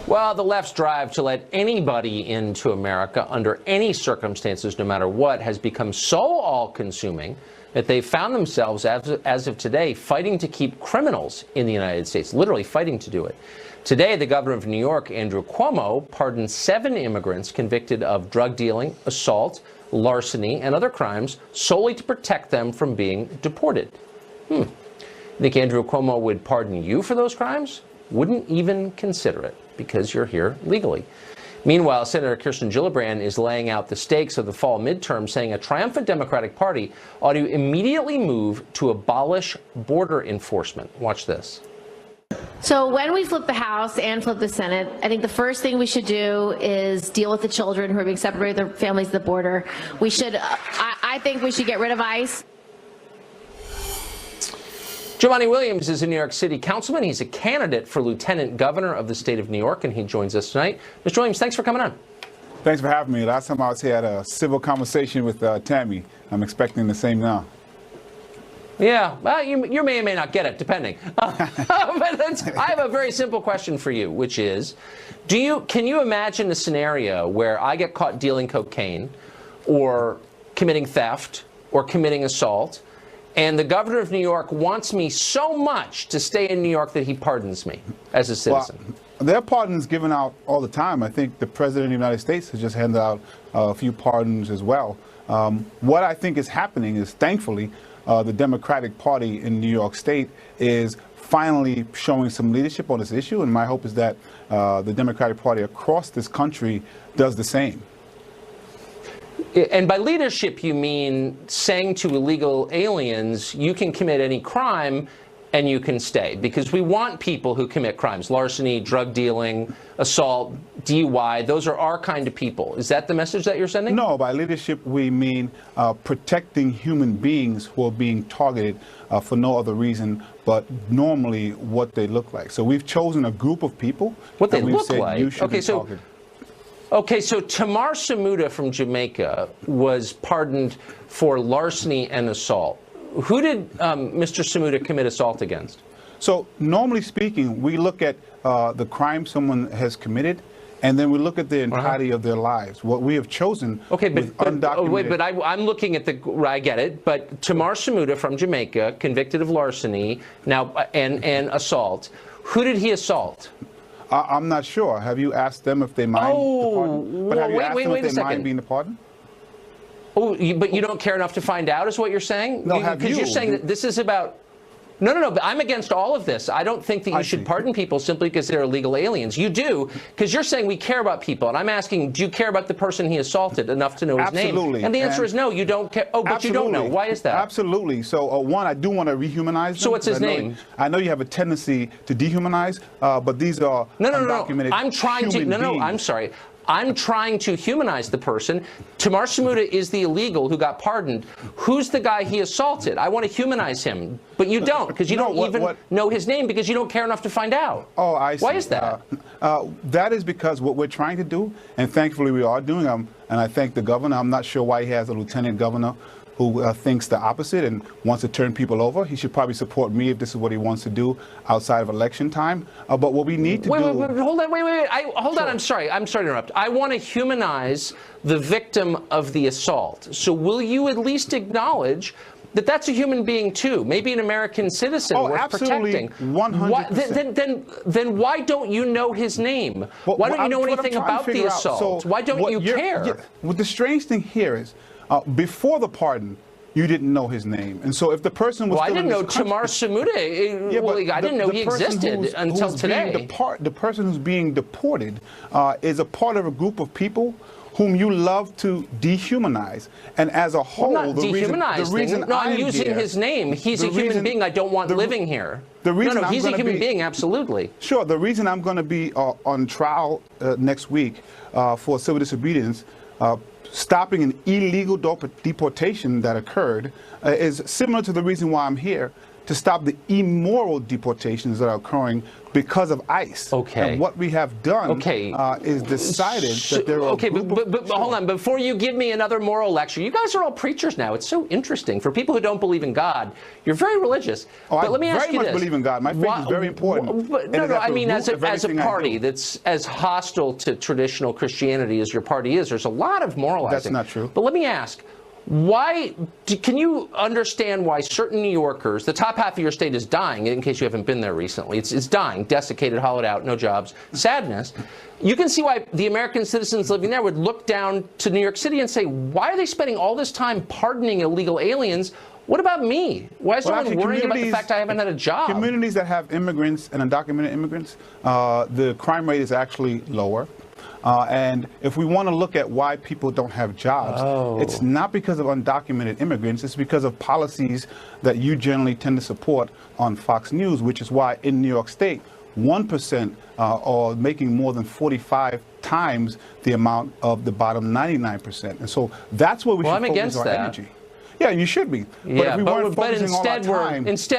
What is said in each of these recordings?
Well, the left's drive to let anybody into America under any circumstances, no matter what, has become so all-consuming that they've found themselves, as of today, fighting to keep criminals in the United States, literally fighting to do it. Today, the governor of New York, Andrew Cuomo, pardoned 7 immigrants convicted of drug dealing, assault, larceny, and other crimes solely to protect them from being deported. Think Andrew Cuomo would pardon you for those crimes? Wouldn't even consider it, because you're here legally. Meanwhile, Senator Kirsten Gillibrand is laying out the stakes of the fall midterm, saying a triumphant Democratic Party ought to immediately move to abolish border enforcement. Watch this. So when we flip the House and flip the Senate, I think the first thing we should do is deal with the children who are being separated from their families at the border. We should, I think we should get rid of ICE. Jumaane Williams is a New York City councilman. He's a candidate for lieutenant governor of the state of New York, and he joins us tonight. Mr. Williams, thanks for coming on. Thanks for having me. Last time I was here, I had a civil conversation with Tammy. I'm expecting the same now. Yeah, well, you may or may not get it, depending. But I have a very simple question for you, which is, can you imagine a scenario where I get caught dealing cocaine or committing theft or committing assault, and the governor of New York wants me so much to stay in New York that he pardons me as a citizen? Well, there are pardons given out all the time. I think the President of the United States has just handed out a few pardons as well. What I think is happening is, thankfully, the Democratic Party in New York State is finally showing some leadership on this issue, and my hope is that the Democratic Party across this country does the same. And by leadership, you mean saying to illegal aliens, you can commit any crime and you can stay. Because we want people who commit crimes, larceny, drug dealing, assault, DUI. Those are our kind of people. Is that the message that you're sending? No, by leadership, we mean protecting human beings who are being targeted for no other reason but normally what they look like. So we've chosen a group of people. What they look like? You should be targeted. Okay, so Tamar Samuda from Jamaica was pardoned for larceny and assault. Who did Mr. Samuda commit assault against? So normally speaking, we look at the crime someone has committed, and then we look at the entirety of their lives. What we have chosen. Okay, I'm looking at I get it. But Tamar Samuda from Jamaica, convicted of larceny now and assault. Who did he assault? I'm not sure. Have you asked them if they mind the pardon? But have you asked them if they mind being the pardon? Oh, but you don't care enough to find out, is what you're saying? No, have you? Because you're saying that this is about... No, but I'm against all of this. I don't think that you should pardon people simply because they're illegal aliens. You do, because you're saying we care about people. And I'm asking, do you care about the person he assaulted enough to know his name? Absolutely. And the answer is no, you don't care. Oh, but you don't know. Why is that? Absolutely. So, one, I do want to rehumanize them. So what's his name? I know you have a tendency to dehumanize, but these are undocumented I'm trying to... No, I'm sorry. I'm trying to humanize the person. Tamar Samuda is the illegal who got pardoned. Who's the guy he assaulted? I want to humanize him. But you don't, because you don't even know his name because you don't care enough to find out. Oh, I see. Why is that? That is because what we're trying to do, and thankfully we are doing, and I thank the governor. I'm not sure why he has a lieutenant governor who thinks the opposite and wants to turn people over. He should probably support me if this is what he wants to do outside of election time. But what we need to do... Wait, hold on. Hold on. I'm sorry to interrupt. I want to humanize the victim of the assault. So will you at least acknowledge that that's a human being too, maybe an American citizen worth protecting? 100%. Then why don't you know his name? Why don't you know anything about the assault? Why don't you care? The strange thing here is, before the pardon, you didn't know his name. And so if the person was... Well, I didn't know Tamar Samuda. I didn't know he existed until today. The person who's being deported is a part of a group of people whom you love to dehumanize. And as a whole, I'm using his name. He's a human being I don't want living here. He's a human being, absolutely. Sure. The reason I'm going to be on trial next week for civil disobedience, stopping an illegal deportation that occurred, is similar to the reason why I'm here, to stop the immoral deportations that are occurring because of ICE. Okay. And what we have done is decided that there are but hold on. Before you give me another moral lecture, you guys are all preachers now. It's so interesting. For people who don't believe in God, you're very religious. Oh, but let me ask you this. I very much believe in God. My faith is very important. I mean, as a party that's as hostile to traditional Christianity as your party is, there's a lot of moralizing. That's not true. But let me ask, can you understand why certain New Yorkers, the top half of your state is dying, in case you haven't been there recently, it's dying, desiccated, hollowed out, no jobs, sadness. You can see why the American citizens living there would look down to New York City and say, why are they spending all this time pardoning illegal aliens? What about me? Why is no one worrying about the fact I haven't had a job? Communities that have immigrants and undocumented immigrants, the crime rate is actually lower. And if we want to look at why people don't have jobs, it's not because of undocumented immigrants. It's because of policies that you generally tend to support on Fox News, which is why in New York State, 1% are making more than 45 times the amount of the bottom 99%. And so that's where we should focus our energy. Yeah, you should be. Yeah, but instead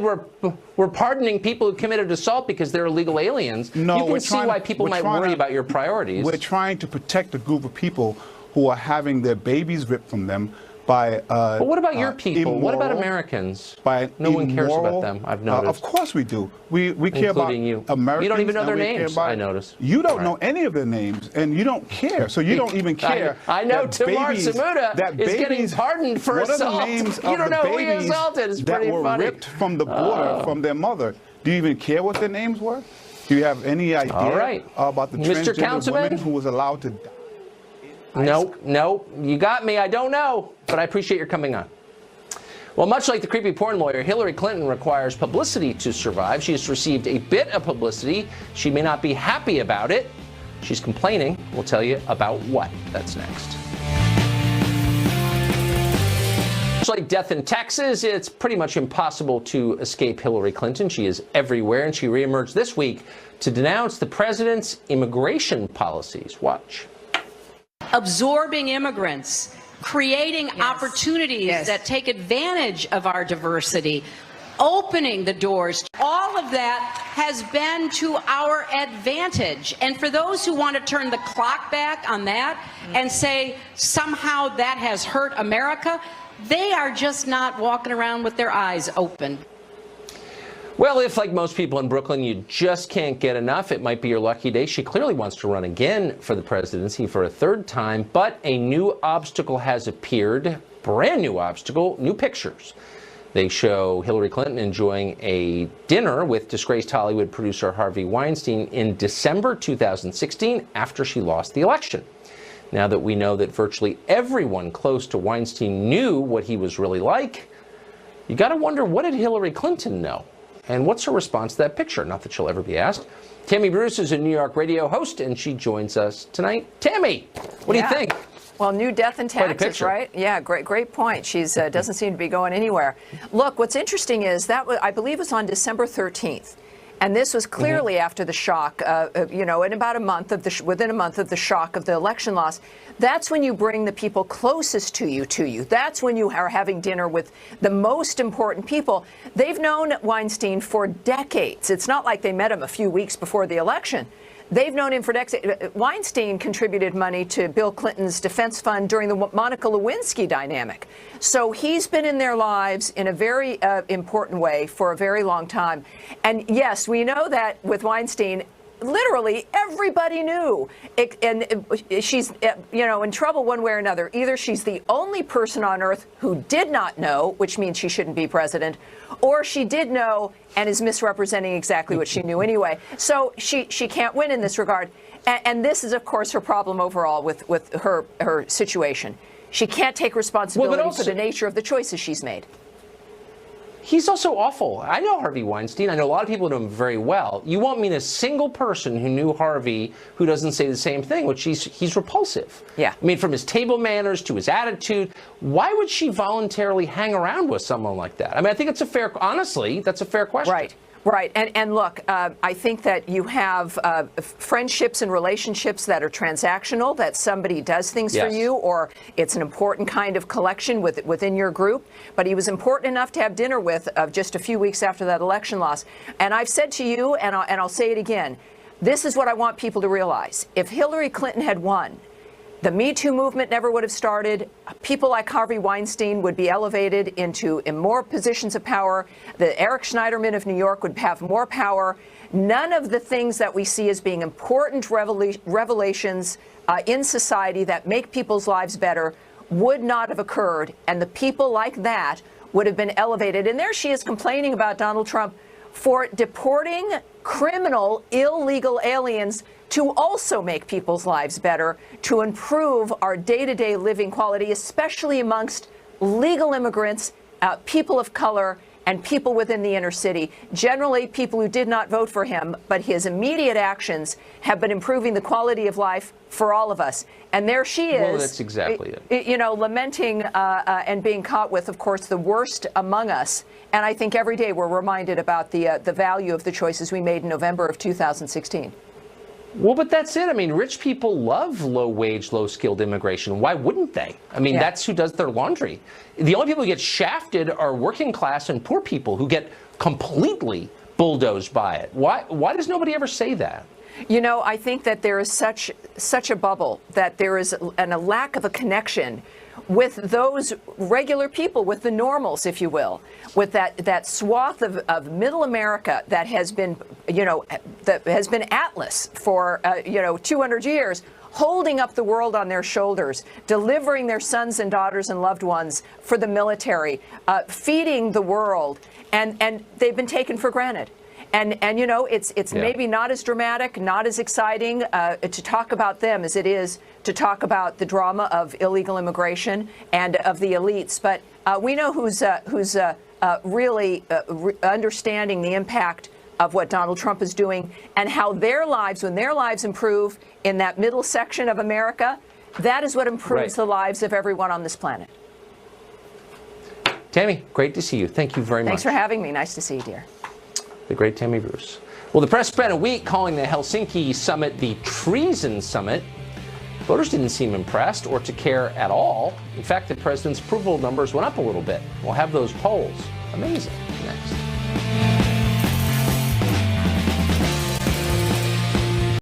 we're pardoning people who committed assault because they're illegal aliens. No, you can see why people might worry about your priorities. We're trying to protect a group of people who are having their babies ripped from them by but what about your people? Immoral, what about Americans? No one cares about them, I've noticed. Of course we do. We care about you. Americans. You don't even know their names, I noticed. You don't know any of their names, and you don't care. So you don't even care. I know Tamar Samuda is getting pardoned for assault. What are the names you don't of the know who he babies assaulted. It's that pretty were funny. ripped from the border from their mother? Do you even care what their names were? Do you have any idea about the transgender woman who was allowed to die? Nope, you got me. I don't know, but I appreciate your coming on. Well, much like the creepy porn lawyer, Hillary Clinton requires publicity to survive. She has received a bit of publicity. She may not be happy about it. She's complaining. We'll tell you about what. That's next. Much like death in Texas, it's pretty much impossible to escape Hillary Clinton. She is everywhere, and she reemerged this week to denounce the president's immigration policies. Watch. Absorbing immigrants, creating opportunities that take advantage of our diversity, opening the doors. All of that has been to our advantage. And for those who want to turn the clock back on that and say somehow that has hurt America, they are just not walking around with their eyes open. Well, if, like most people in Brooklyn, you just can't get enough, it might be your lucky day. She clearly wants to run again for the presidency for a third time, but a new obstacle has appeared. Brand new obstacle, new pictures. They show Hillary Clinton enjoying a dinner with disgraced Hollywood producer Harvey Weinstein in December 2016 after she lost the election. Now that we know that virtually everyone close to Weinstein knew what he was really like, you got to wonder, what did Hillary Clinton know? And what's her response to that picture? Not that she'll ever be asked. Tammy Bruce is a New York radio host, and she joins us tonight. Tammy, what do you think? Well, new death in Texas, right? Yeah, great point. She's doesn't seem to be going anywhere. Look, what's interesting is that I believe it was on December 13th. And this was clearly after the shock, in about a month of within a month of the shock of the election loss. That's when you bring the people closest to you. That's when you are having dinner with the most important people. They've known Weinstein for decades. It's not like they met him a few weeks before the election. They've known him for decades. Weinstein contributed money to Bill Clinton's defense fund during the Monica Lewinsky dynamic. So he's been in their lives in a very important way for a very long time. And yes, we know that with Weinstein, literally everybody knew. And she's, in trouble one way or another. Either she's the only person on earth who did not know, which means she shouldn't be president, or she did know and is misrepresenting exactly what she knew anyway. So she can't win in this regard. And this is, of course, her problem overall with her situation. She can't take responsibility for the nature of the choices she's made. He's also awful. I know Harvey Weinstein. I know a lot of people who know him very well. You won't meet a single person who knew Harvey who doesn't say the same thing, which he's repulsive. Yeah. I mean, from his table manners to his attitude, why would she voluntarily hang around with someone like that? I mean, I think it's honestly, that's a fair question. Right. Right. And look, I think that you have friendships and relationships that are transactional, that somebody does things for you, or it's an important kind of collection within your group. But he was important enough to have dinner with just a few weeks after that election loss. And I've said to you, and I'll say it again, this is what I want people to realize. If Hillary Clinton had won, the Me Too movement never would have started. People like Harvey Weinstein would be elevated into more positions of power. The Eric Schneiderman of New York would have more power. None of the things that we see as being important revelations in society that make people's lives better would not have occurred. And the people like that would have been elevated. And there she is complaining about Donald Trump for deporting criminal, illegal aliens to also make people's lives better, to improve our day-to-day living quality, especially amongst legal immigrants, people of color, and people within the inner city. Generally, people who did not vote for him, but his immediate actions have been improving the quality of life for all of us. And there she is. Well, that's exactly it. You know, lamenting and being caught with, of course, the worst among us. And I think every day we're reminded about the value of the choices we made in November of 2016. Well, but that's it. I mean, rich people love low-wage, low-skilled immigration. Why wouldn't they? I mean, that's who does their laundry. The only people who get shafted are working class and poor people who get completely bulldozed by it. Why does nobody ever say that? You know, I think that there is such a bubble, that there is a lack of a connection with those regular people, with the normals, if you will, with that swath of middle America that has been, you know, that has been Atlas for, 200 years, holding up the world on their shoulders, delivering their sons and daughters and loved ones for the military, feeding the world, and they've been taken for granted. And you know, it's maybe not as dramatic, not as exciting to talk about them as it is to talk about the drama of illegal immigration and of the elites. But we know who's really understanding the impact of what Donald Trump is doing, and how their lives, when their lives improve in that middle section of America, that is what improves the lives of everyone on this planet. Tammy, great to see you. Thank you very much. Thanks for having me. Nice to see you, dear. The great Tammy Bruce. Well, the press spent a week calling the Helsinki summit the treason summit. Voters didn't seem impressed or to care at all. In fact, the president's approval numbers went up a little bit. We'll have those polls. Amazing. Next.